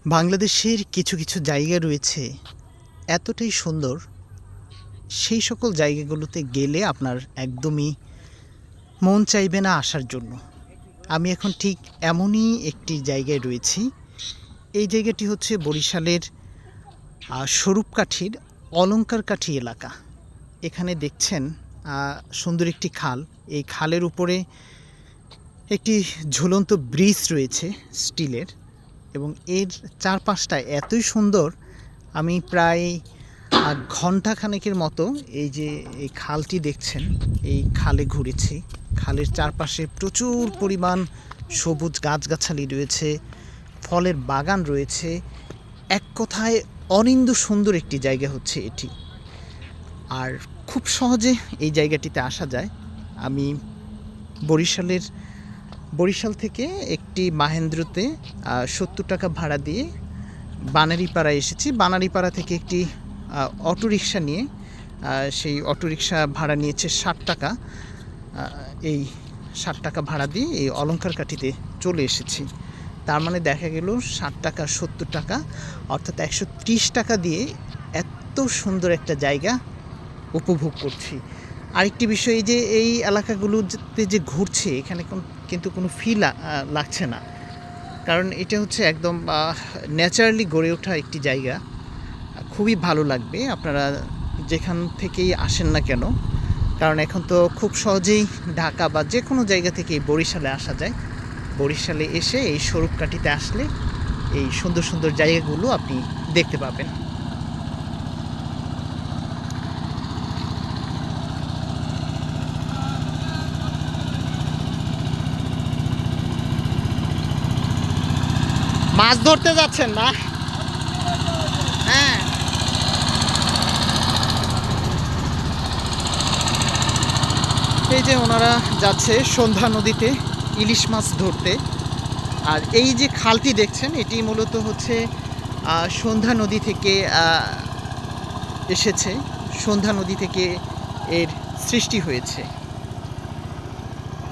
বাংলাদেশের কিছু কিছু জায়গা রয়েছে এতটাই সুন্দর, সেই সকল জায়গাগুলোতে গেলে আপনার একদমই মন চাইবে না আসার জন্য। আমি এখন ঠিক এমনই একটি জায়গায় রয়েছি। এই জায়গাটি হচ্ছে বরিশালের স্বরূপকাঠির অলংকারকাঠি এলাকা। এখানে দেখছেন সুন্দর একটি খাল। এই খালের উপরে একটি ঝুলন্ত ব্রিজ রয়েছে স্টিলের, এবং এর চারপাশটা এতই সুন্দর। আমি প্রায় ঘণ্টাখানেকের মতো এই খালটি দেখছেন, এই খালে ঘুরেছি। খালের চারপাশে প্রচুর পরিমাণ সবুজ গাছগাছালি রয়েছে, ফলের বাগান রয়েছে। এক কথায় অনিন্দ্য সুন্দর একটি জায়গা হচ্ছে এটি। আর খুব সহজে এই জায়গাটিতে আসা যায়। আমি বরিশাল থেকে একটি মাহেন্দ্রতে 70 টাকা ভাড়া দিয়ে বানারীপাড়া এসেছি। বানারীপাড়া থেকে একটি অটোরিকশা নিয়ে, সেই অটোরিকশা ভাড়া নিয়েছে 60 টাকা। এই 60 টাকা ভাড়া দিয়ে এই অলংকারকাঠিতে চলে এসেছি। তার মানে দেখা গেল 60 টাকা 70 টাকা, অর্থাৎ 130 টাকা দিয়ে এত সুন্দর একটা জায়গা উপভোগ করছি। আরেকটি বিষয়, যে এই এলাকাগুলোতে যে ঘুরছে, এখানে কিন্তু কোনো ফি লাগছে না, কারণ এটা হচ্ছে একদম ন্যাচারালি গড়ে ওঠা একটি জায়গা। খুবই ভালো লাগবে আপনারা যেখান থেকেই আসেন না কেন, কারণ এখন তো খুব সহজেই ঢাকা বা যে কোনো জায়গা থেকে বরিশালে আসা যায়। বরিশালে এসে এই স্বরূপকাঠিতে আসলে এই সুন্দর সুন্দর জায়গাগুলো আপনি দেখতে পাবেন। মাছ ধরতে যাচ্ছেন না? হ্যাঁ, এই যে ওনারা যাচ্ছে সন্ধ্যা নদীতে ইলিশ মাছ ধরতে। আর এই যে খালটি দেখছেন, এটি মূলত হচ্ছে সন্ধ্যা নদী থেকে এসেছে। সন্ধ্যা নদী থেকে এর সৃষ্টি হয়েছে।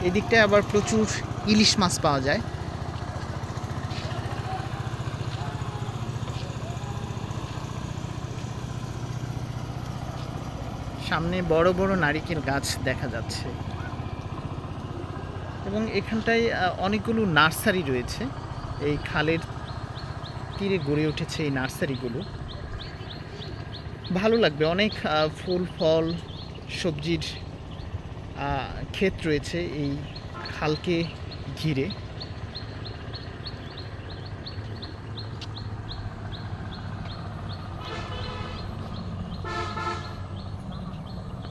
এদিকটায় আবার প্রচুর ইলিশ মাছ পাওয়া যায়। সামনে বড় বড় নারিকেল গাছ দেখা যাচ্ছে, এবং এখানটায় অনেকগুলো নার্সারি রয়েছে। এই খালের তীরে গড়ে উঠেছে এই নার্সারিগুলো। ভালো লাগবে। অনেক ফুল ফল সবজির ক্ষেত রয়েছে এই খালকে ঘিরে।